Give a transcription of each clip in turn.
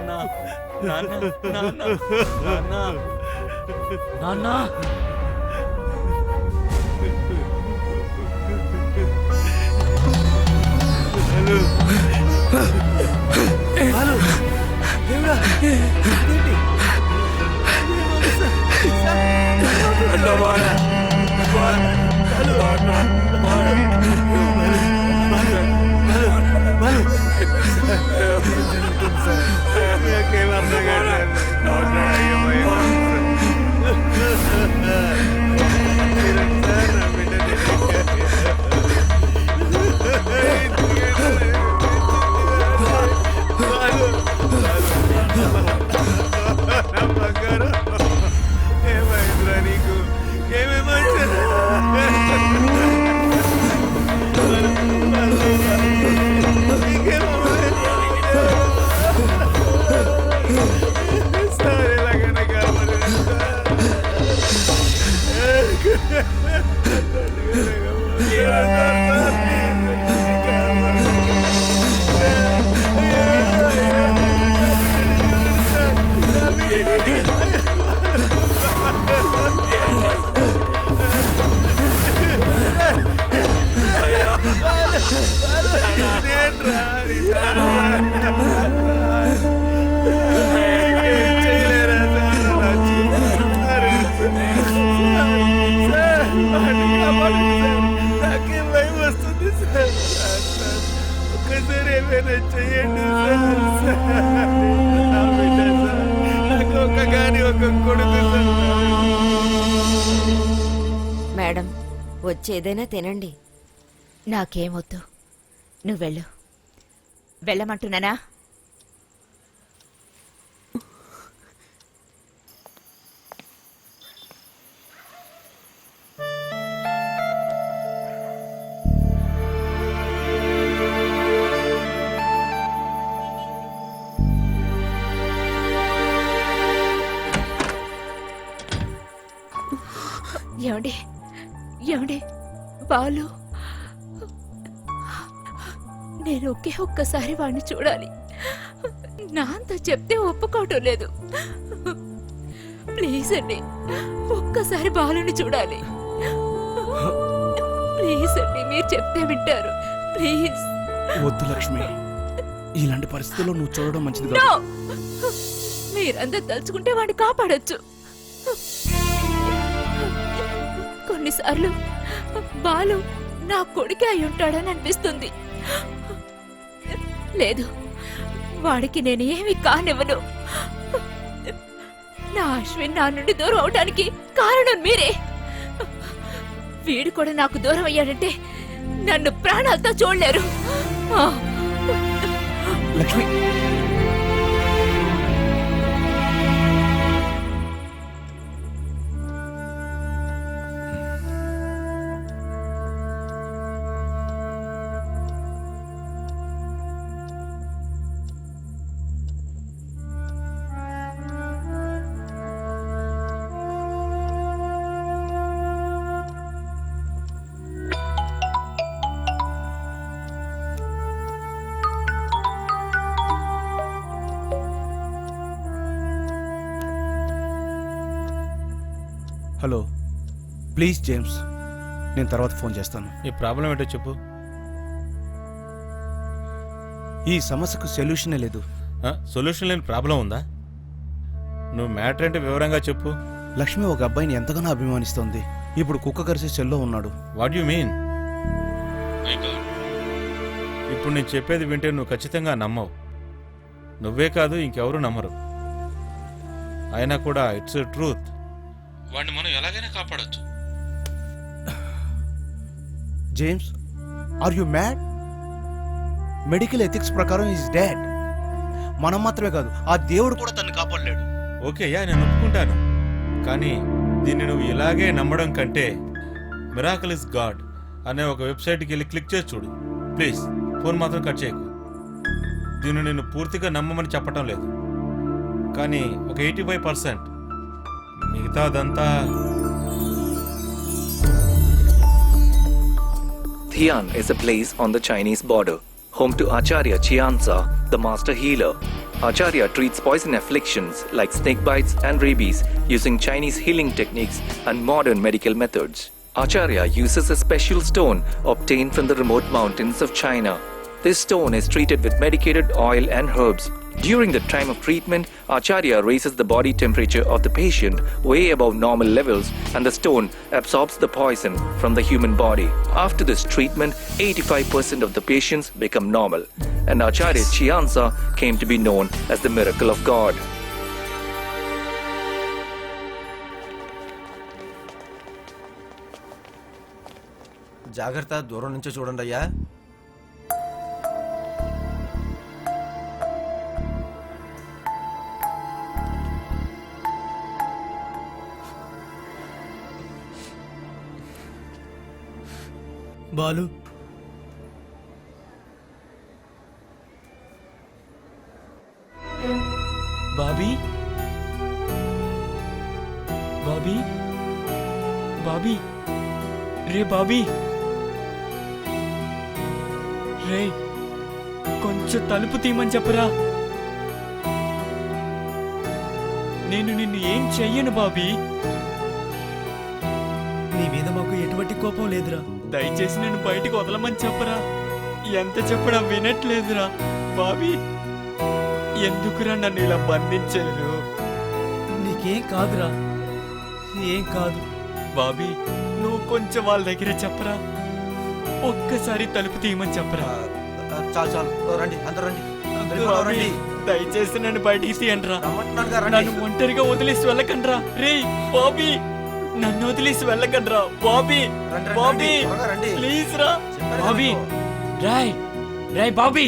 నాన్న నాన్న నాన్న నాన్న మేడం, వచ్చేదైనా తినండి. నాకేమొద్దు, నువ్వు వెళ్ళు. వెళ్ళమంటున్నానా? ఏమండి ఏమండి బాలు, నేను ఒక్కసారి వాడిని చూడాలి. నాంత చెప్తే ఒప్పుకోవటం లేదు. ప్లీజ్ అండి, ఒక్కసారి బాలుని చూడాలి. ప్లీజ్ అండి, మీరు చెప్తే వింటారు. ప్లీజ్. వద్దు లక్ష్మి, ఇలాంటి పరిస్థితుల్లో నువ్వు చూడడం మంచిది నో! కాదు. మీరందరూ తలుచుకుంటే వాడిని కాపాడొచ్చు. కొన్నిసార్లు బాలు నా కొడుకే అయి ఉంటాడని అనిపిస్తుంది. లేదు, వాడికి నేను ఏమి కానివ్వను. నా అశ్విన్ నా నుండి దూరం అవడానికి కారణం మీరే. వీడు కూడా నాకు దూరం అయ్యాడంటే నన్ను ప్రాణాలతో చూడలేరు. లక్ష్మి, హలో, ప్లీజ్ జేమ్స్, నేను తర్వాత ఫోన్ చేస్తాను. ఈ ప్రాబ్లం ఏంటో చెప్పు. ఈ సమస్యకు సొల్యూషనే లేదు. సొల్యూషన్ లేని ప్రాబ్లం ఉందా? నువ్వు మ్యాటర్ ఏంటో వివరంగా చెప్పు. లక్ష్మి ఒక అబ్బాయిని ఎంతగానో అభిమానిస్తోంది. ఇప్పుడు కుక్క కరిసే సెల్లో ఉన్నాడు. What you mean? ఇప్పుడు నేను చెప్పేది వింటే నువ్వు ఖచ్చితంగా నమ్మవు. నువ్వే కాదు, ఇంకెవరూ నమ్మరు. అయినా కూడా ఇట్స్ ట్రూత్. వాడిని మనం ఎలాగైనా కాపాడొచ్చు. James, are you mad? Medical ethics ప్రకారం ఈజ్ డెడ్. మనం మాత్రమే కాదు, ఆ దేవుడు కూడా తనని కాపాడలేడు. ఓకే యా, నేను ఒప్పుకుంటాను. కానీ దీన్ని నువ్వు ఇలాగే నమ్మడం కంటే మిరాకిల్ ఇస్ గాడ్ అనే ఒక వెబ్సైట్కి వెళ్ళి క్లిక్ చేసి చూడు. ప్లీజ్ ఫోన్ మాత్రం కట్ చేయకు. దీన్ని నేను పూర్తిగా నమ్మమని చెప్పటం లేదు, కానీ ఒక 85%. మిగతాదంతా Xi'an is a place on the Chinese border, home to Acharya Qianza, the master healer. Acharya treats poison afflictions like snake bites and rabies using Chinese healing techniques and modern medical methods. Acharya uses a special stone obtained from the remote mountains of China. This stone is treated with medicated oil and herbs. During the time of treatment, Acharya raises the body temperature of the patient way above normal levels, and the stone absorbs the poison from the human body. After this treatment, 85% of the patients become normal, and Acharya Chianza came to be known as the miracle of God. జాగ్రత్త, దూరం నుంచి చూడండి అయ్యా. బాలు, బాబీ, బాబీ, బాబీ, రే బాబీ, రే కొంచెం తలుపు తీయమని చెప్పరా. నేను నిన్ను ఏం చెయ్యను బాబీ. నీ మీద మాకు ఎటువంటి కోపం లేదురా. దయచేసి నన్ను బయటికి వదలమని చెప్పరా. ఎంత చెప్పడా వినట్లేదురా బాబీ. ఎందుకురా నన్ను ఇలా బంధించారు? నీకేం కాదురా, ఏం కాదు. బాబీ, నువ్వు కొంచెం వాళ్ళ దగ్గర చెప్పరా. ఒక్కసారి తలుపు తీయమని చెప్పరా. చాలు చాలు, రండి అందరూ రండి. బాబీ, దయచేసి నన్ను బయటికి తీయండిరా. రమ్మంటున్నానుగా, రండి. నన్ను ఒంటరిగా వదిలేసి వెళ్ళకండ్రా. రే బాబీ, నన్ను వదిలేసి వెళ్ళకండ్రా. బాబీ, రండి, బాబీ, రండి, త్వరగా రండి. ప్లీజ్ రా. చెప్పాను బాబీ, కదా. రాయ్ రాయ్ బాబీ.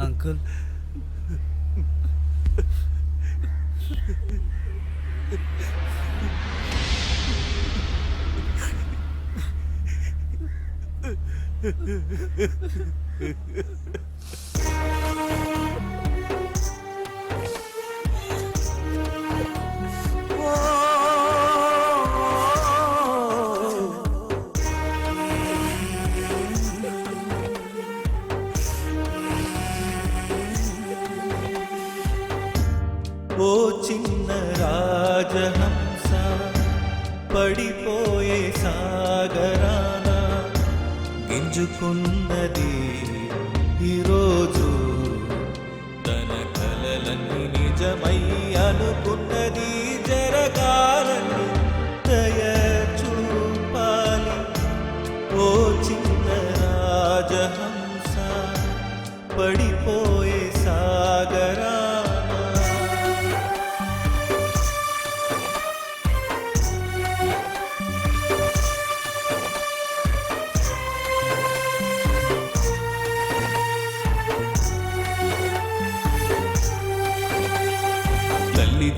అంకుల్, ఓ చిన్న రాజహంస పడిపోయే సాగరాన గింజుకున్నది ఈరోజు తన కలలన్నీ నిజమై అనుకున్నది జరగాలని దయ చూపాలి. ఓ చిన్న రాజహంస పడిపోయే సాగరాన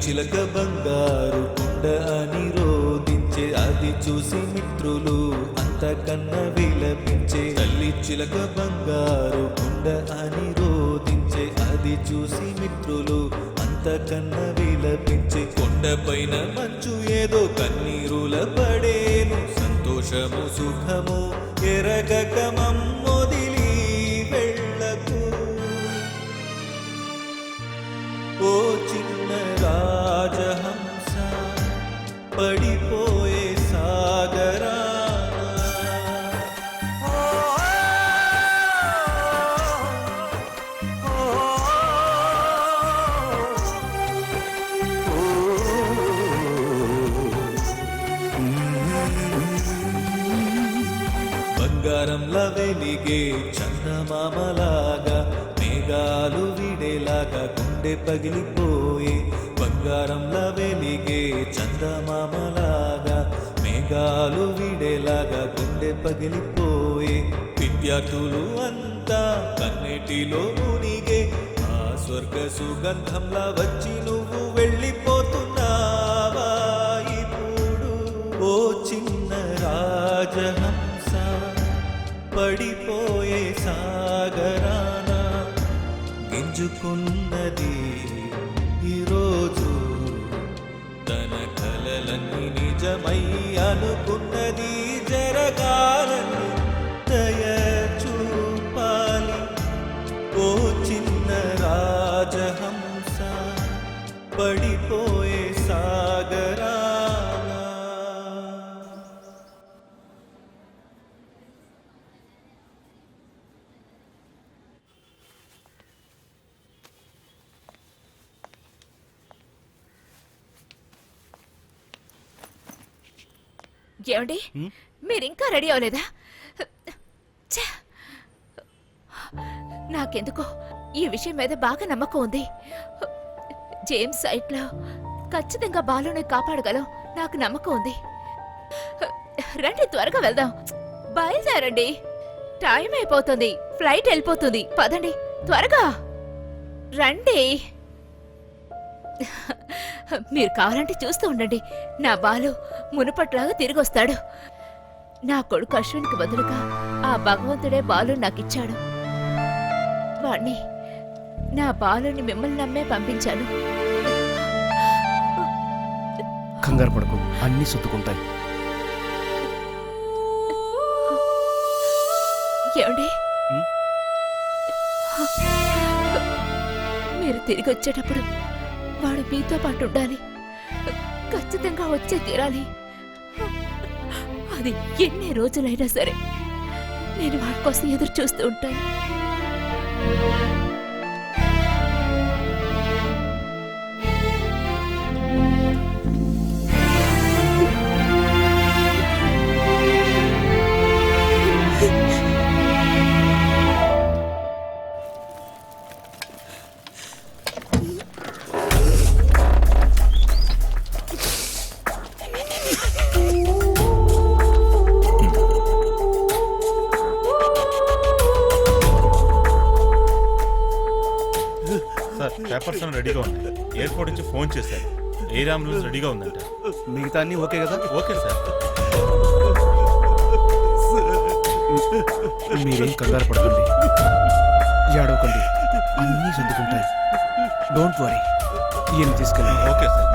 చిలక బంగారు కుండ అని రోదించే, అది చూసి మిత్రులు అంతకన్నా విలపించే. తల్లి చిలక బంగారు కుండ అని రోదించే, అది చూసి మిత్రులు అంతకన్నా విలపించే. కొండపైన మంచు ఏదో కన్నీరుల పడేను, సంతోషము సుఖము ఎరగక మమ్మొదిలి వెళ్ళకు. ఓ చిన్న రాజహంస పడిపోయే సాగరాన. బంగారంలా వెలిగే చందమామలాగా మేఘాలు విడేలాగా గుండె పగిలిపోయే. బంగారంలా వెలిగే చందమామలాగా మేఘాలు విడేలాగా గుండె పగిలిపోయే. విద్యార్థులు అంతా కన్నీటిలో మునిగే, ఆ స్వర్గ సుగంధంలా వచ్చి నువ్వు వెళ్ళిపోతున్నావా ఇప్పుడు ఓ చిన్న రాజహంస పడిపోయే సాగరాన గింజుకున్నది ఈరోజు తన కలలన్నీ నిజమై అనుకున్నది జరగాలని దయ చూపాలి ఓ చిన్న రాజహంస పడిపోయే సాగరాన. ఏమండి మీరింకా రెడీ అవ్వలేదా? ఛ! నాకెందుకో ఈ విషయం మీద బాగా నమ్మకం ఉంది. జేమ్స్ సైట్లో ఖచ్చితంగా బాలుని కాపాడగలం నాకు నమ్మకం ఉంది. రండి త్వరగా వెళ్దాం. బయలుదేరండి, టైం అయిపోతుంది, ఫ్లైట్ వెళ్ళిపోతుంది. పదండి త్వరగా రండి. మీరు కావాలంటే చూస్తూ ఉండండి, నా బాలు మునుపట్లాగా తిరిగి వస్తాడు. నా కొడుకు అశ్విన్కి బదులుగా ఆ భగవంతుడే బాలు నాకిచ్చాడు. వాణ్ణి, నా బాలుని మిమ్మల్ని నమ్మే పంపించాను. కంగారు పడకు, అన్నీ సర్దుకుంటాయి. ఏమండి మీరు తిరిగి వచ్చేటప్పుడు వాడు మీతో పాటు ఉండాలి. ఖచ్చితంగా వచ్చే తీరాలి. అది ఎన్ని రోజులైనా సరే నేను వాడి కోసం ఎదురు చూస్తూ ఉంటాను. సార్, పేపర్స్ అన్ని రెడీగా ఉన్నాయి. ఎయిర్పోర్ట్ నుంచి ఫోన్ చేశారు. ఎయిర్ అంబులెన్స్ రెడీగా ఉందంట. మిగతా అన్నీ ఓకే కదా? Okay sir. మీరేం కంగారు పడకండి, ఏడవకండి, అన్నీ సర్దుకుంటాయి. Don't worry. ఈయన తీసుకెళ్ళి. Okay sir.